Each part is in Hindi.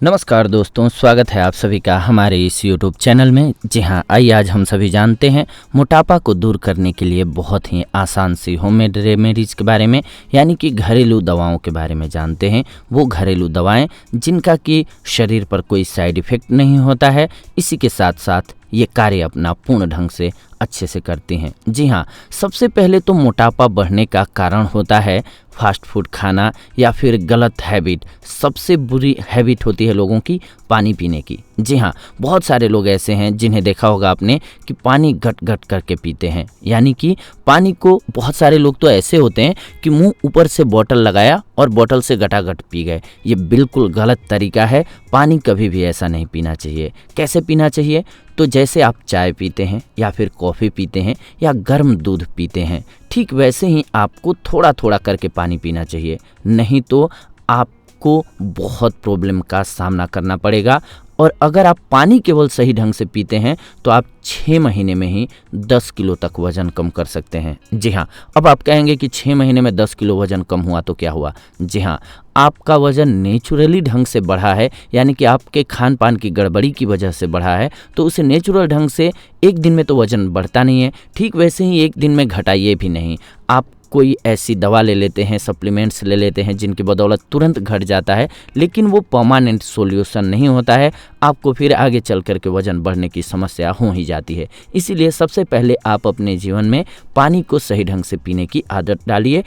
नमस्कार दोस्तों, स्वागत है आप सभी का हमारे इस YouTube चैनल में। जी हाँ, आइए आज हम सभी जानते हैं मोटापा को दूर करने के लिए बहुत ही आसान सी होममेड रेमेडीज़ के बारे में, यानी कि घरेलू दवाओं के बारे में जानते हैं। वो घरेलू दवाएं जिनका कि शरीर पर कोई साइड इफ़ेक्ट नहीं होता है, इसी के साथ साथ ये कार्य अपना पूर्ण ढंग से अच्छे से करती हैं। जी हाँ, सबसे पहले तो मोटापा बढ़ने का कारण होता है फास्ट फूड खाना या फिर गलत हैबिट। सबसे बुरी हैबिट होती है लोगों की पानी पीने की। जी हाँ, बहुत सारे लोग ऐसे हैं जिन्हें देखा होगा आपने कि पानी घट घट करके पीते हैं, यानी कि पानी को बहुत सारे लोग तो ऐसे होते हैं कि मुंह ऊपर से बोतल लगाया और बोतल से घटाघट पी गए। ये बिल्कुल गलत तरीका है। पानी कभी भी ऐसा नहीं पीना चाहिए। कैसे पीना चाहिए? तो जैसे आप चाय पीते हैं या फिर कॉफ़ी पीते हैं या गर्म दूध पीते हैं, ठीक वैसे ही आपको थोड़ा थोड़ा करके पानी पीना चाहिए। नहीं तो आपको बहुत प्रॉब्लम का सामना करना पड़ेगा। और अगर आप पानी केवल सही ढंग से पीते हैं तो आप 6 महीने में ही 10 किलो तक वज़न कम कर सकते हैं। जी हाँ, अब आप कहेंगे कि 6 महीने में 10 किलो वज़न कम हुआ तो क्या हुआ? जी हाँ, आपका वज़न नेचुरली ढंग से बढ़ा है, यानी कि आपके खान पान की गड़बड़ी की वजह से बढ़ा है। तो उसे नेचुरल ढंग से एक दिन में तो वज़न बढ़ता नहीं है, ठीक वैसे ही एक दिन में घटाइए भी नहीं। आप कोई ऐसी दवा ले लेते हैं, सप्लीमेंट्स ले लेते हैं जिनकी बदौलत तुरंत घट जाता है, लेकिन वो परमानेंट सॉल्यूशन नहीं होता है। आपको फिर आगे चल कर के वज़न बढ़ने की समस्या हो ही जाती है। इसीलिए सबसे पहले आप अपने जीवन में पानी को सही ढंग से पीने की आदत डालिए।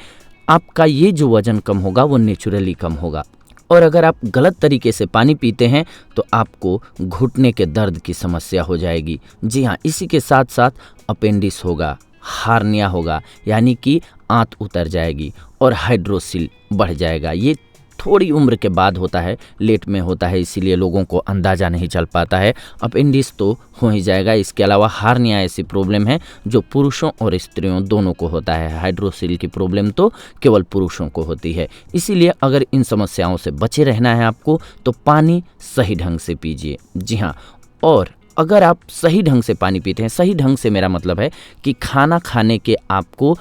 आपका ये जो वज़न कम होगा वो नेचुरली कम होगा। और अगर आप गलत तरीके से पानी पीते हैं तो आपको घुटने के दर्द की समस्या हो जाएगी। जी हाँ, इसी के साथ साथ अपेंडिक्स होगा, हार्निया होगा, यानी कि आंत उतर जाएगी और हाइड्रोसिल बढ़ जाएगा। ये थोड़ी उम्र के बाद होता है, लेट में होता है, इसीलिए लोगों को अंदाज़ा नहीं चल पाता है। अपेंडिक्स तो हो ही जाएगा। इसके अलावा हार्निया ऐसी प्रॉब्लम है जो पुरुषों और स्त्रियों दोनों को होता है। हाइड्रोसिल की प्रॉब्लम तो केवल पुरुषों को होती है। इसीलिए अगर इन समस्याओं से बचे रहना है आपको तो पानी सही ढंग से पीजिए। जी हाँ, और अगर आप सही ढंग से पानी पीते हैं, सही ढंग से मेरा मतलब है कि खाना खाने के आपको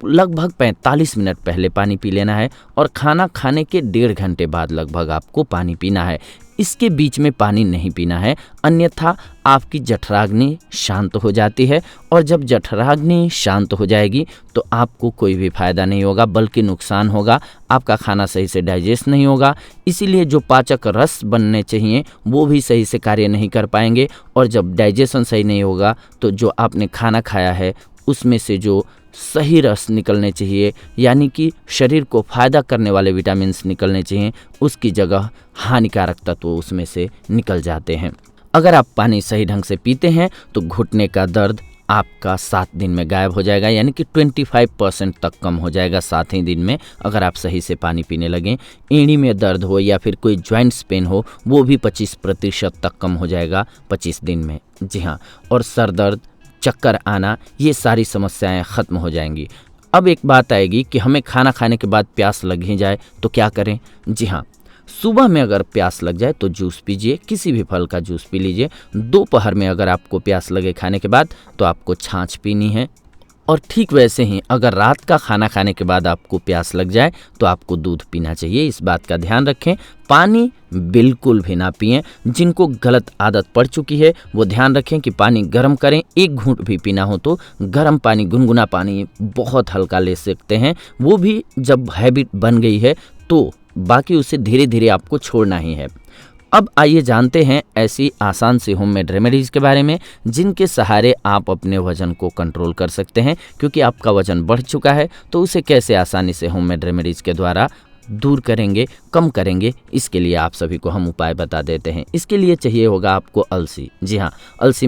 लगभग 45 मिनट पहले पानी पी लेना है और खाना खाने के 1.5 घंटे बाद लगभग आपको पानी पीना है। इसके बीच में पानी नहीं पीना है, अन्यथा आपकी जठराग्नि शांत हो जाती है। और जब जठराग्नि शांत हो जाएगी तो आपको कोई भी फायदा नहीं होगा, बल्कि नुकसान होगा। आपका खाना सही से डाइजेस्ट नहीं होगा। इसीलिए जो पाचक रस बनने चाहिए वो भी सही से कार्य नहीं कर पाएंगे। और जब डाइजेशन सही नहीं होगा तो जो आपने खाना खाया है उसमें से जो सही रस निकलने चाहिए, यानी कि शरीर को फ़ायदा करने वाले विटामिन्स निकलने चाहिए, उसकी जगह हानिकारक तत्व उसमें से निकल जाते हैं। अगर आप पानी सही ढंग से पीते हैं तो घुटने का दर्द आपका 7 दिन में गायब हो जाएगा, यानी कि 25% तक कम हो जाएगा 7 ही दिन में, अगर आप सही से पानी पीने लगें। एड़ी में दर्द हो या फिर कोई जॉइंट्स पेन हो वो भी 25% तक कम हो जाएगा 25 दिन में। जी हाँ, और सर दर्द, चक्कर आना, ये सारी समस्याएं ख़त्म हो जाएंगी। अब एक बात आएगी कि हमें खाना खाने के बाद प्यास लग ही जाए तो क्या करें? जी हाँ, सुबह में अगर प्यास लग जाए तो जूस पीजिए, किसी भी फल का जूस पी लीजिए। दोपहर में अगर आपको प्यास लगे खाने के बाद तो आपको छाछ पीनी है। और ठीक वैसे ही अगर रात का खाना खाने के बाद आपको प्यास लग जाए तो आपको दूध पीना चाहिए। इस बात का ध्यान रखें, पानी बिल्कुल भी ना पिएं। जिनको गलत आदत पड़ चुकी है वो ध्यान रखें कि पानी गर्म करें। एक घूंट भी पीना हो तो गर्म पानी, गुनगुना पानी बहुत हल्का ले सकते हैं। वो भी जब हैबिट बन गई है तो बाकी उसे धीरे धीरे आपको छोड़ना ही है। अब आइए जानते हैं ऐसी आसान सी होममेड रेमेडीज़ के बारे में जिनके सहारे आप अपने वज़न को कंट्रोल कर सकते हैं। क्योंकि आपका वज़न बढ़ चुका है तो उसे कैसे आसानी से होममेड रेमेडीज़ के द्वारा दूर करेंगे, कम करेंगे, इसके लिए आप सभी को हम उपाय बता देते हैं। इसके लिए चाहिए होगा आपको अलसी। जी हाँ, अलसी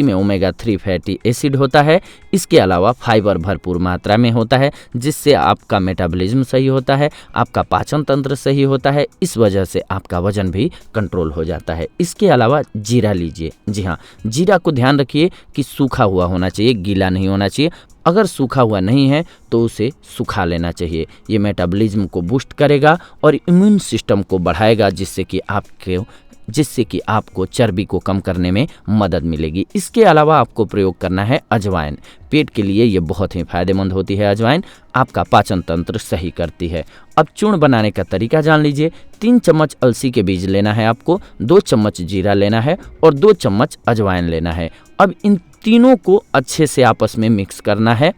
में ओमेगा 3 फैटी एसिड होता है। इसके अलावा फाइबर भरपूर मात्रा में होता है जिससे आपका मेटाबॉलिज्म सही होता है, आपका पाचन तंत्र सही होता है। इस वजह से आपका वजन भी कंट्रोल हो जाता है। इसके अलावा जीरा लीजिए। जी हाँ, जीरा को ध्यान रखिए कि सूखा हुआ होना चाहिए, गीला नहीं होना चाहिए। अगर सूखा हुआ नहीं है तो उसे सुखा लेना चाहिए। ये मेटाबॉलिज्म को बूस्ट करेगा और इम्यून सिस्टम को बढ़ाएगा, जिससे कि आपके जिससे कि आपको चर्बी को कम करने में मदद मिलेगी। इसके अलावा आपको प्रयोग करना है अजवाइन। पेट के लिए ये बहुत ही फायदेमंद होती है अजवाइन, आपका पाचन तंत्र सही करती है। अब चूर्ण बनाने का तरीका जान लीजिए। 3 चम्मच अलसी के बीज लेना है आपको, 2 चम्मच जीरा लेना है और 2 चम्मच अजवाइन लेना है। अब इन तीनों को अच्छे से आपस में मिक्स करना है।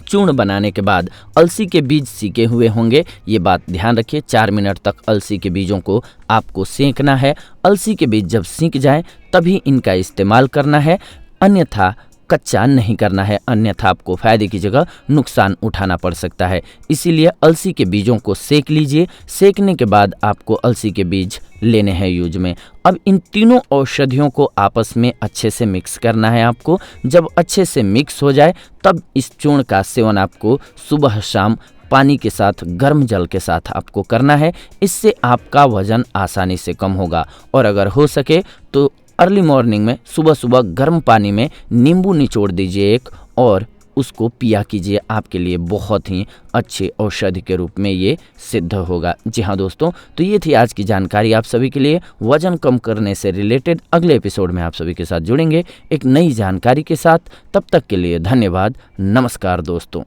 चूर्ण बनाने के बाद अलसी के बीज सीके हुए होंगे, ये बात ध्यान रखिए। 4 मिनट तक अलसी के बीजों को आपको सेंकना है। अलसी के बीज जब सीक जाए तभी इनका इस्तेमाल करना है, अन्यथा कच्चा नहीं करना है, अन्यथा आपको फायदे की जगह नुकसान उठाना पड़ सकता है। इसीलिए अलसी के बीजों को सेक लीजिए। सेकने के बाद आपको अलसी के बीज लेने हैं यूज में। अब इन तीनों औषधियों को आपस में अच्छे से मिक्स करना है आपको। जब अच्छे से मिक्स हो जाए तब इस चूर्ण का सेवन आपको सुबह शाम पानी के साथ, गर्म जल के साथ आपको करना है। इससे आपका वजन आसानी से कम होगा। और अगर हो सके तो अर्ली मॉर्निंग में सुबह सुबह गर्म पानी में नींबू निचोड़ दीजिए एक, और उसको पिया कीजिए। आपके लिए बहुत ही अच्छे औषधि के रूप में ये सिद्ध होगा। जी हाँ दोस्तों, तो ये थी आज की जानकारी आप सभी के लिए वजन कम करने से रिलेटेड। अगले एपिसोड में आप सभी के साथ जुड़ेंगे एक नई जानकारी के साथ। तब तक के लिए धन्यवाद। नमस्कार दोस्तों।